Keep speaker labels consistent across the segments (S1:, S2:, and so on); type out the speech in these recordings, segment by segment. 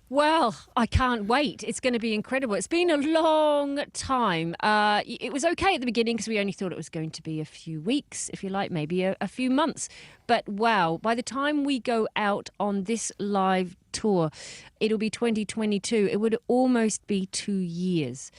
S1: Well, I can't wait. It's going to be incredible. It's been a long time. It was okay at the beginning because we only thought it was going to be a few weeks, if you like, maybe a few months. But wow, by the time we go out on this live tour, it'll be 2022. It would almost be 2 years.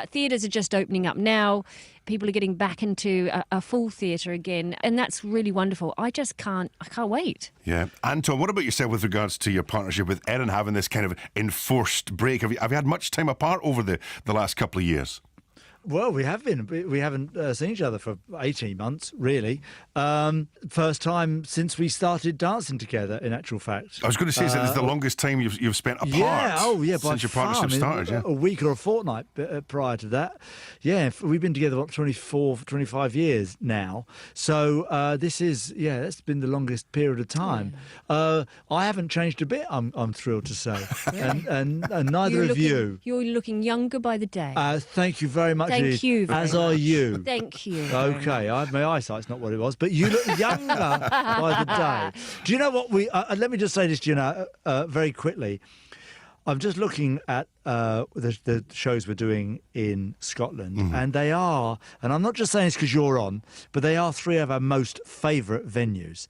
S1: Theatres are just opening up now. People are getting back into a full theatre again, and that's really wonderful. I can't wait.
S2: Yeah. Anton, what about yourself with regards to your partnership with Erin having this kind of enforced break? Have you had much time apart over the last couple of years?
S3: Well, we have been. We haven't seen each other for 18 months, really. First time since we started dancing together, in actual fact.
S2: I was going to say, it's the longest time you've spent apart since your partnership started. Yeah.
S3: A week or a fortnight prior to that. Yeah, we've been together, 25 years now. So this is, that's been the longest period of time. I haven't changed a bit, I'm thrilled to say. and neither of you.
S1: You're looking younger by the day.
S3: Thank you very much.
S1: Thank you very
S3: As
S1: much.
S3: Are you.
S1: Thank you.
S3: Okay, my eyesight's not what it was, but you look younger by the day. Do you know what let me just say this to you now, very quickly. I'm just looking at the shows we're doing in Scotland, and they are, and I'm not just saying this because you're on, but they are three of our most favourite venues.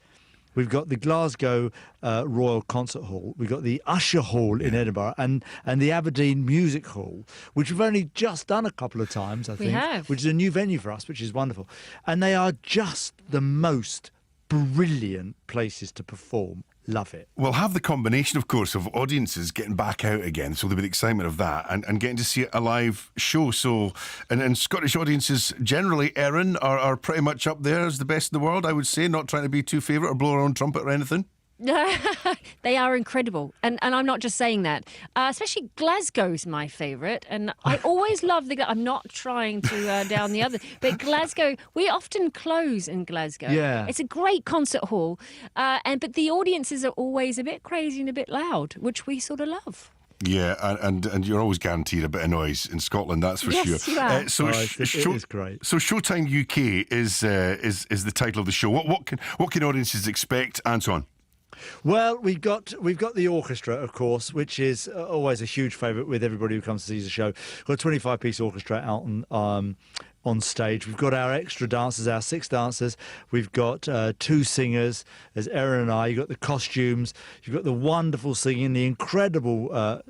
S3: We've got the Glasgow Royal Concert Hall, we've got the Usher Hall in Edinburgh, and the Aberdeen Music Hall, which we've only just done a couple of times, I think.
S1: We have.
S3: Which is a new venue for us, which is wonderful. And they are just the most brilliant places to perform. Love it.
S2: We'll have the combination, of course, of audiences getting back out again, so there'll be the excitement of that, and getting to see a live show. So, and Scottish audiences generally, Erin, are pretty much up there as the best in the world, I would say, not trying to be too favourite or blow our own trumpet or anything.
S1: They are incredible, and I'm not just saying that. Especially Glasgow's my favourite, and I always love I'm not trying to down the other, but Glasgow, we often close in Glasgow.
S3: Yeah,
S1: it's a great concert hall, but the audiences are always a bit crazy and a bit loud, which we sort of love.
S2: Yeah, and you're always guaranteed a bit of noise in Scotland, that's for sure.
S1: Yes, you are.
S3: It is great.
S2: So Showtime UK is the title of the show. What can audiences expect, Anton?
S3: Well, we've got the orchestra, of course, which is always a huge favourite with everybody who comes to see the show. We've got a 25-piece orchestra out on stage. We've got our extra dancers, our 6 dancers. We've got 2 singers, there's Erin and I. You've got the costumes. You've got the wonderful singing, the incredible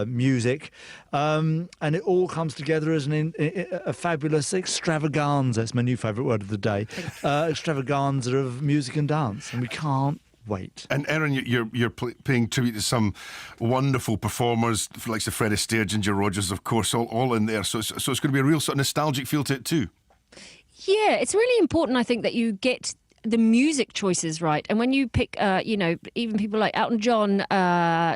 S3: music. And it all comes together as a fabulous extravaganza. It's my new favourite word of the day. Extravaganza of music and dance. And we can't wait.
S2: And Erin, you're paying tribute to some wonderful performers, like Fred Astaire, Ginger Rogers, of course, all in there. So it's going to be a real sort of nostalgic feel to it too.
S1: Yeah, it's really important, I think, that you get the music choices right. And when you pick, even people like Elton John,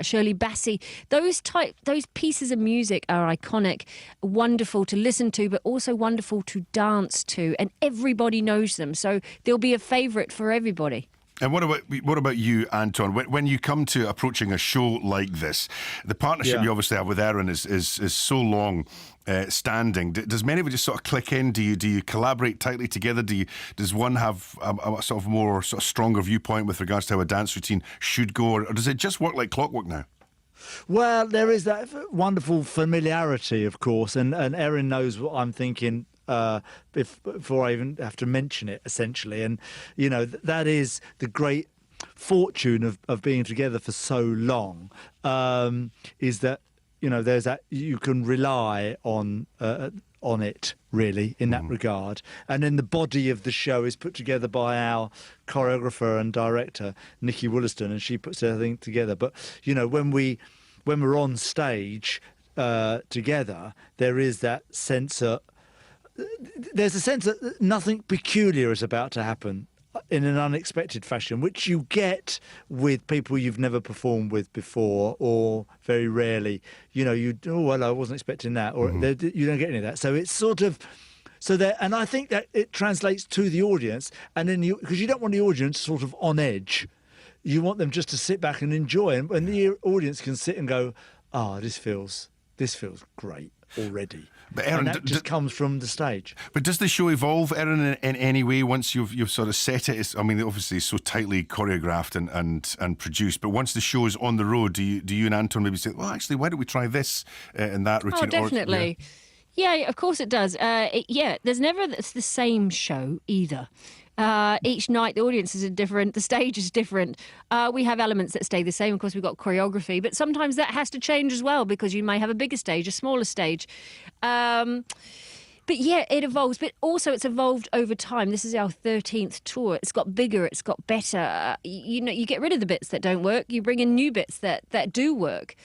S1: Shirley Bassey, those pieces of music are iconic, wonderful to listen to, but also wonderful to dance to. And everybody knows them. So they'll be a favourite for everybody.
S2: And what about you, Anton? When you come to approaching a show like this, the partnership you obviously have with Erin is so long standing. Does many of it just sort of click in? Do you collaborate tightly together? Does one have a sort of more sort of stronger viewpoint with regards to how a dance routine should go, or does it just work like clockwork now?
S3: Well, there is that wonderful familiarity, of course, and Erin knows what I'm thinking before I even have to mention it, essentially. And, that is the great fortune of being together for so long, is that, there's that you can rely on it, really, in that regard. And then the body of the show is put together by our choreographer and director, Nikki Wollaston, and she puts everything together. But, when we're on stage together, there is that sense of... There's a sense that nothing peculiar is about to happen in an unexpected fashion, which you get with people you've never performed with before, or very rarely. I wasn't expecting that, or you don't get any of that. So it's sort of... and I think that it translates to the audience, and then because you don't want the audience sort of on edge. You want them just to sit back and enjoy, and the audience can sit and go, this feels great. already.
S2: But Erin,
S3: and that just comes from the stage.
S2: But does the show evolve, Erin, in any way once you've sort of set it? I mean, obviously it's so tightly choreographed and produced. But once the show is on the road, do you and Anton maybe say, well, actually, why don't we try this in that routine?
S1: Oh, definitely. Yeah, of course it does. There's never the same show either. Each night the audiences are different, the stage is different. We have elements that stay the same. Of course, we've got choreography, but sometimes that has to change as well because you may have a bigger stage, a smaller stage. But yeah, it evolves. But also it's evolved over time. This is our 13th tour. It's got bigger, it's got better. You get rid of the bits that don't work. You bring in new bits that do work.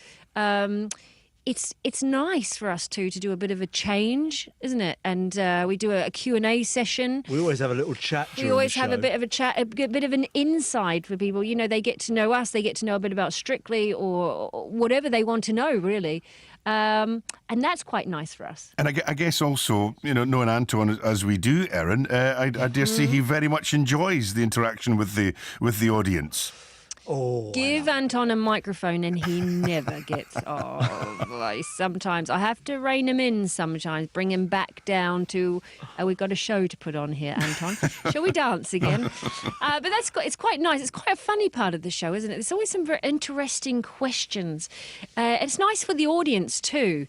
S1: It's nice for us to do a bit of a change, isn't it? And we do a Q&A session.
S3: We always have a little chat during
S1: We always
S3: the
S1: have
S3: show.
S1: a bit of a chat, a bit of an insight for people. They get to know us, they get to know a bit about Strictly or whatever they want to know, really. And that's quite nice for us.
S2: And I guess also, knowing Anton as we do, Erin, I dare say he very much enjoys the interaction with the audience.
S3: Oh,
S1: Give Anton a microphone and he never gets. Sometimes I have to rein him in. Sometimes bring him back down to. We've got a show to put on here, Anton. Shall we dance again? But it's quite nice. It's quite a funny part of the show, isn't it? There's always some very interesting questions. It's nice for the audience too.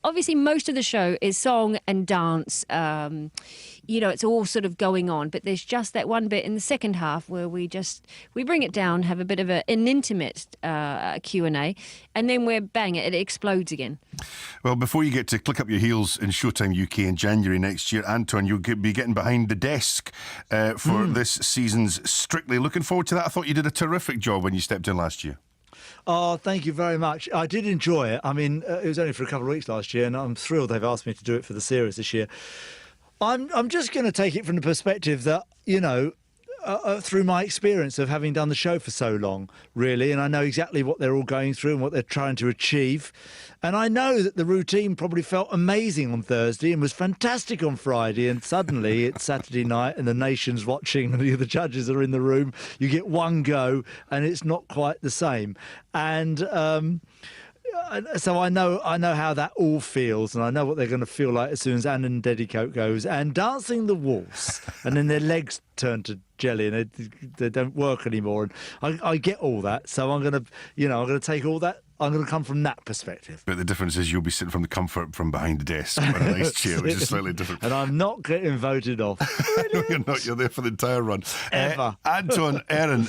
S1: Obviously, most of the show is song and dance. It's all sort of going on, but there's just that one bit in the second half where we bring it down, have a bit of an intimate Q&A, and then it explodes again.
S2: Well, before you get to click up your heels in Showtime UK in January next year, Anton, you'll be getting behind the desk for this season's Strictly. Looking forward to that. I thought you did a terrific job when you stepped in last year.
S3: Oh, thank you very much. I did enjoy it. I mean, it was only for a couple of weeks last year, and I'm thrilled they've asked me to do it for the series this year. I'm just going to take it from the perspective that, through my experience of having done the show for so long, really, and I know exactly what they're all going through and what they're trying to achieve. And I know that the routine probably felt amazing on Thursday and was fantastic on Friday. And suddenly it's Saturday night and the nation's watching and the judges are in the room. You get one go and it's not quite the same. And so I know how that all feels, and I know what they're going to feel like as soon as Anna and Dedicoat goes and dancing the waltz, and then their legs turn to jelly and they don't work anymore. And I get all that, so I'm going to take all that. I'm going to come from that perspective.
S2: But the difference is you'll be sitting from the comfort from behind the desk on a nice chair, which is slightly different.
S3: And I'm not getting voted off.
S2: No, you're not. You're there for the entire run.
S3: Ever.
S2: Anton, Erin.